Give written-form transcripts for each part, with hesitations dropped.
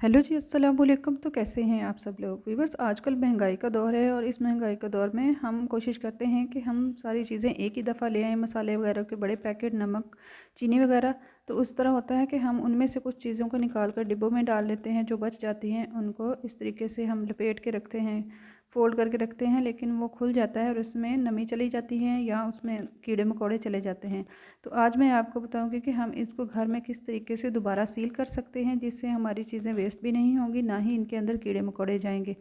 Hello जी, अस्सलाम वालेकुम। तो कैसे हैं आप सब लोग व्यूवर्स। आजकल महंगाई का दौर है और इस महंगाई का दौर में हम कोशिश करते हैं कि हम सारी चीज़ें एक ही दफ़ा ले आएँ, मसाले वगैरह के बड़े पैकेट, नमक, चीनी वगैरह। तो उस तरह होता है कि हम उनमें से कुछ चीज़ों को निकाल कर डिब्बों में डाल लेते हैं। जो बच जाती हैं उनको इस तरीके से हम लपेट के रखते हैं, फ़ोल्ड करके रखते हैं, लेकिन वो खुल जाता है और उसमें नमी चली जाती है या उसमें कीड़े मकोड़े चले जाते हैं। तो आज मैं आपको बताऊंगी कि हम इसको घर में किस तरीके से दोबारा सील कर सकते हैं, जिससे हमारी चीज़ें वेस्ट भी नहीं होंगी, ना ही इनके अंदर कीड़े मकोड़े जाएंगे।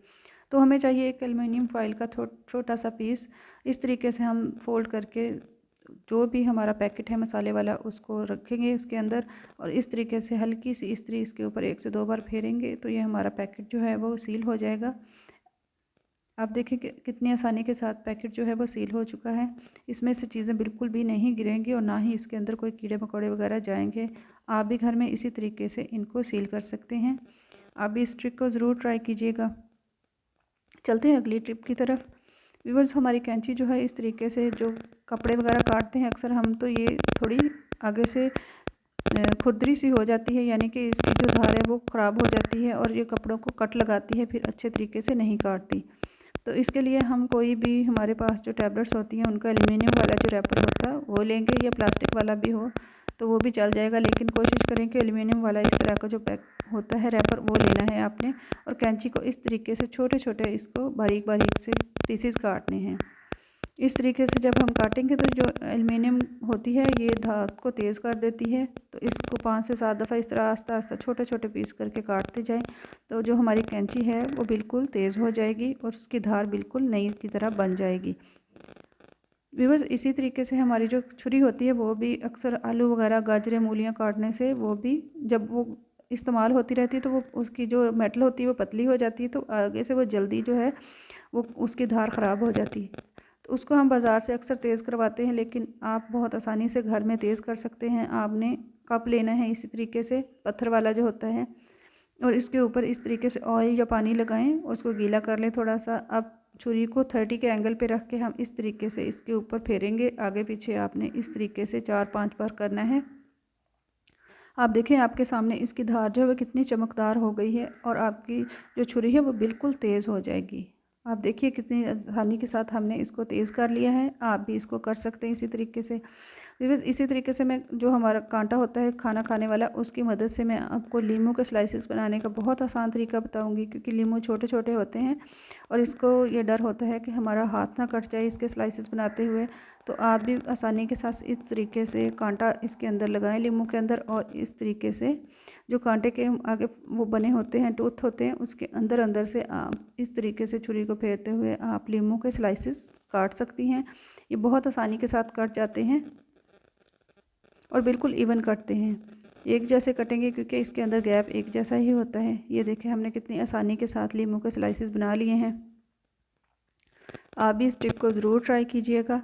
तो हमें चाहिए एक एल्युमिनियम फॉइल का छोटा सा पीस। इस तरीके से हम फोल्ड करके जो भी हमारा पैकेट है मसाले वाला उसको रखेंगे इसके अंदर, और इस तरीके से हल्की सी इस्त्री इसके ऊपर 1 से 2 बार फेरेंगे तो ये हमारा पैकेट जो है वो सील हो जाएगा। आप देखें कि कितनी आसानी के साथ पैकेट जो है वो सील हो चुका है। इसमें से चीज़ें बिल्कुल भी नहीं गिरेंगी और ना ही इसके अंदर कोई कीड़े मकोड़े वगैरह जाएंगे। आप भी घर में इसी तरीके से इनको सील कर सकते हैं। आप भी इस ट्रिक को ज़रूर ट्राई कीजिएगा। चलते हैं अगली ट्रिप की तरफ। व्यूअर्स, हमारी कैंची जो है इस तरीके से जो कपड़े वगैरह काटते हैं अक्सर हम, तो ये थोड़ी आगे से खुरदरी सी हो जाती है, यानी कि इसकी जो धार है वो ख़राब हो जाती है और ये कपड़ों को कट लगाती है, फिर अच्छे तरीके से नहीं काटती। तो इसके लिए हम कोई भी हमारे पास जो टैबलेट्स होती हैं उनका एल्युमिनियम वाला जो रैपर होता है वो लेंगे, या प्लास्टिक वाला भी हो तो वो भी चल जाएगा, लेकिन कोशिश करें कि एल्युमिनियम वाला इस तरह का जो पैक होता है रैपर वो लेना है आपने। और कैंची को इस तरीके से छोटे छोटे इसको बारीक बारीक से पीसेस काटने हैं। इस तरीके से जब हम काटेंगे तो जो एल्युमिनियम होती है ये धात को तेज़ कर देती है। तो इसको 5 से 7 दफ़ा इस तरह आस्ता आस्ता छोटे छोटे पीस करके काटते जाएं, तो जो हमारी कैंची है वो बिल्कुल तेज़ हो जाएगी और उसकी धार बिल्कुल नई की तरह बन जाएगी। व्यूअर्स, इसी तरीके से हमारी जो छुरी होती है वो भी अक्सर आलू वगैरह, गाजरें, मूलियाँ काटने से वो भी जब वो इस्तेमाल होती रहती है तो वो उसकी जो मेटल होती है वो पतली हो जाती है, तो आगे से वो जल्दी जो है वो उसकी धार ख़राब हो जाती है। तो उसको हम बाज़ार से अक्सर तेज़ करवाते हैं, लेकिन आप बहुत आसानी से घर में तेज़ कर सकते हैं। आपने कप लेना है इसी तरीके से, पत्थर वाला जो होता है, और इसके ऊपर इस तरीके से ऑयल या पानी लगाएं और उसको गीला कर लें थोड़ा सा। अब छुरी को 30 के एंगल पे रख के हम इस तरीके से इसके ऊपर फेरेंगे आगे पीछे। आपने इस तरीके से 4-5 बार करना है। आप देखें आपके सामने इसकी धार जो है वो कितनी चमकदार हो गई है और आपकी जो छुरी है वो बिल्कुल तेज़ हो जाएगी। आप देखिए कितनी आसानी के साथ हमने इसको तेज़ कर लिया है। आप भी इसको कर सकते हैं इसी तरीके से। फिर इसी तरीके से मैं जो हमारा कांटा होता है खाना खाने वाला, उसकी मदद से मैं आपको लीमू के स्लाइसेस बनाने का बहुत आसान तरीका बताऊंगी, क्योंकि लीमू छोटे छोटे होते हैं और इसको ये डर होता है कि हमारा हाथ ना कट जाए इसके स्लाइसेस बनाते हुए। तो आप भी आसानी के साथ इस तरीके से कांटा इसके अंदर लगाएं, लीमू के अंदर, और इस तरीके से जो कांटे के आगे वो बने होते हैं, टूथ होते हैं, उसके अंदर अंदर से आप इस तरीके से छुरी को फेरते हुए आप लीमू के स्लाइसेस काट सकती हैं। ये बहुत आसानी के साथ कट जाते हैं और बिल्कुल इवन कटते हैं। एक जैसे कटेंगे क्योंकि इसके अंदर गैप एक जैसा ही होता है। ये देखें हमने कितनी आसानी के साथ लीमू के स्लाइसेस बना लिए हैं। आप भी इस टिप को ज़रूर ट्राई कीजिएगा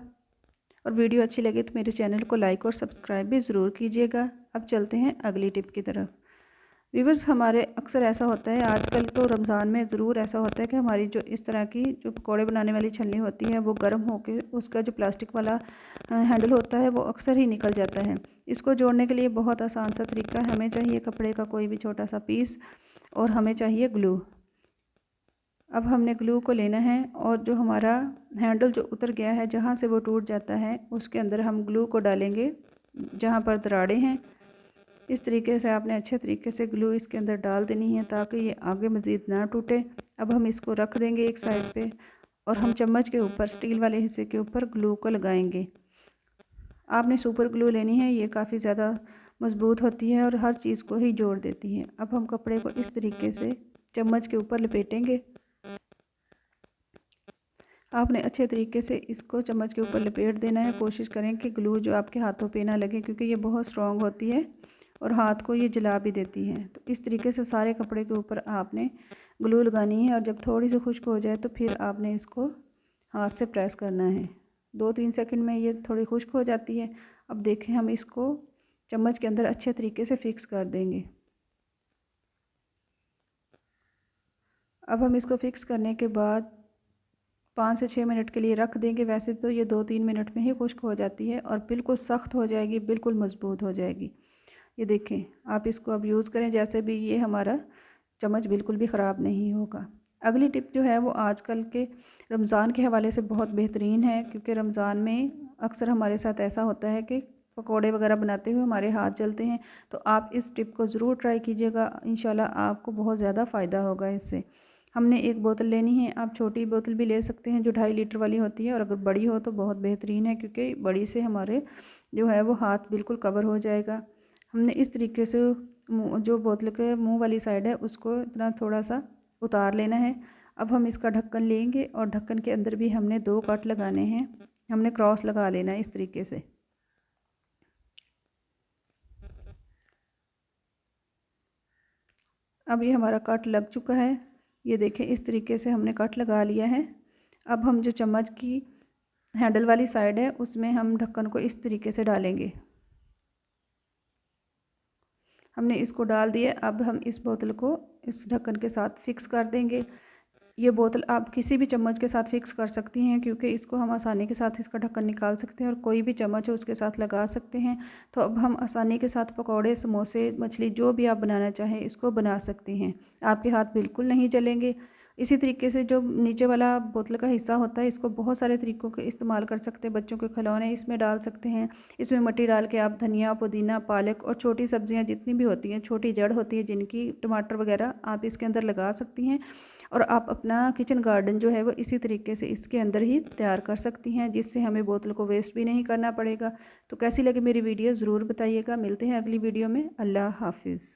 और वीडियो अच्छी लगे तो मेरे चैनल को लाइक और सब्सक्राइब भी ज़रूर कीजिएगा। अब चलते हैं अगली टिप की तरफ। व्यूअर्स, हमारे अक्सर ऐसा होता है, आजकल तो रमज़ान में ज़रूर ऐसा होता है कि हमारी जो इस तरह की जो पकौड़े बनाने वाली छलनी होती है वो गर्म होकर उसका जो प्लास्टिक वाला हैंडल होता है वो अक्सर ही निकल जाता है। इसको जोड़ने के लिए बहुत आसान सा तरीका है। हमें चाहिए कपड़े का कोई भी छोटा सा पीस और हमें चाहिए ग्लू। अब हमने ग्लू को लेना है और जो हमारा हैंडल जो उतर गया है, जहाँ से वो टूट जाता है, उसके अंदर हम ग्लू को डालेंगे जहाँ पर दरारें हैं। इस तरीके से आपने अच्छे तरीके से ग्लू इसके अंदर डाल देनी है ताकि ये आगे मज़ीद ना टूटे। अब हम इसको रख देंगे एक साइड पे और हम चम्मच के ऊपर, स्टील वाले हिस्से के ऊपर ग्लू को लगाएंगे। आपने सुपर ग्लू लेनी है, ये काफ़ी ज़्यादा मज़बूत होती है और हर चीज़ को ही जोड़ देती है। अब हम कपड़े को इस तरीके से चम्मच के ऊपर लपेटेंगे। आपने अच्छे तरीके से इसको चम्मच के ऊपर लपेट देना है। कोशिश करें कि ग्लू जो आपके हाथों पे ना लगे, क्योंकि ये बहुत स्ट्रॉन्ग होती है और हाथ को ये जला भी देती है। तो इस तरीके से सारे कपड़े के ऊपर आपने ग्लू लगानी है और जब थोड़ी सी खुश्क हो जाए तो फिर आपने इसको हाथ से प्रेस करना है। 2-3 सेकंड में ये थोड़ी खुश्क हो जाती है। अब देखें हम इसको चम्मच के अंदर अच्छे तरीके से फिक्स कर देंगे। अब हम इसको फिक्स करने के बाद 5 से 6 मिनट के लिए रख देंगे। वैसे तो ये 2-3 मिनट में ही खुश्क हो जाती है और बिल्कुल सख्त हो जाएगी, बिल्कुल मज़बूत हो जाएगी। ये देखें, आप इसको अब यूज़ करें। जैसे भी ये हमारा चम्मच बिल्कुल भी ख़राब नहीं होगा। अगली टिप जो है वो आजकल के रमज़ान के हवाले से बहुत बेहतरीन है, क्योंकि रमज़ान में अक्सर हमारे साथ ऐसा होता है कि पकोड़े वगैरह बनाते हुए हमारे हाथ जलते हैं। तो आप इस टिप को ज़रूर ट्राई कीजिएगा, इंशाल्लाह आपको बहुत ज़्यादा फ़ायदा होगा इससे। हमने एक बोतल लेनी है, आप छोटी बोतल भी ले सकते हैं जो 2.5 लीटर वाली होती है, और अगर बड़ी हो तो बहुत बेहतरीन है, क्योंकि बड़ी से हमारे जो है वो हाथ बिल्कुल कवर हो जाएगा। हमने इस तरीके से जो बोतल के मुंह वाली साइड है उसको इतना थोड़ा सा उतार लेना है। अब हम इसका ढक्कन लेंगे और ढक्कन के अंदर भी हमने 2 कट लगाने हैं, हमने क्रॉस लगा लेना है इस तरीके से। अब ये हमारा कट लग चुका है, ये देखें इस तरीके से हमने कट लगा लिया है। अब हम जो चम्मच की हैंडल वाली साइड है उसमें हम ढक्कन को इस तरीके से डालेंगे। हमने इसको डाल दिया। अब हम इस बोतल को इस ढक्कन के साथ फिक्स कर देंगे। ये बोतल आप किसी भी चम्मच के साथ फिक्स कर सकती हैं, क्योंकि इसको हम आसानी के साथ इसका ढक्कन निकाल सकते हैं और कोई भी चम्मच है उसके साथ लगा सकते हैं। तो अब हम आसानी के साथ पकौड़े, समोसे, मछली जो भी आप बनाना चाहें इसको बना सकती हैं। आपके हाथ बिल्कुल नहीं जलेंगे। इसी तरीके से जो नीचे वाला बोतल का हिस्सा होता है इसको बहुत सारे तरीक़ों के इस्तेमाल कर सकते हैं। बच्चों के खिलौने इसमें डाल सकते हैं। इसमें मिट्टी डाल के आप धनिया, पुदीना, पालक और छोटी सब्जियां जितनी भी होती हैं, छोटी जड़ होती है जिनकी, टमाटर वगैरह आप इसके अंदर लगा सकती हैं। और आप अपना किचन गार्डन जो है वो इसी तरीके से इसके अंदर ही तैयार कर सकती हैं, जिससे हमें बोतल को वेस्ट भी नहीं करना पड़ेगा। तो कैसी लगी मेरी वीडियो ज़रूर बताइएगा। मिलते हैं अगली वीडियो में। अल्लाह हाफिज़।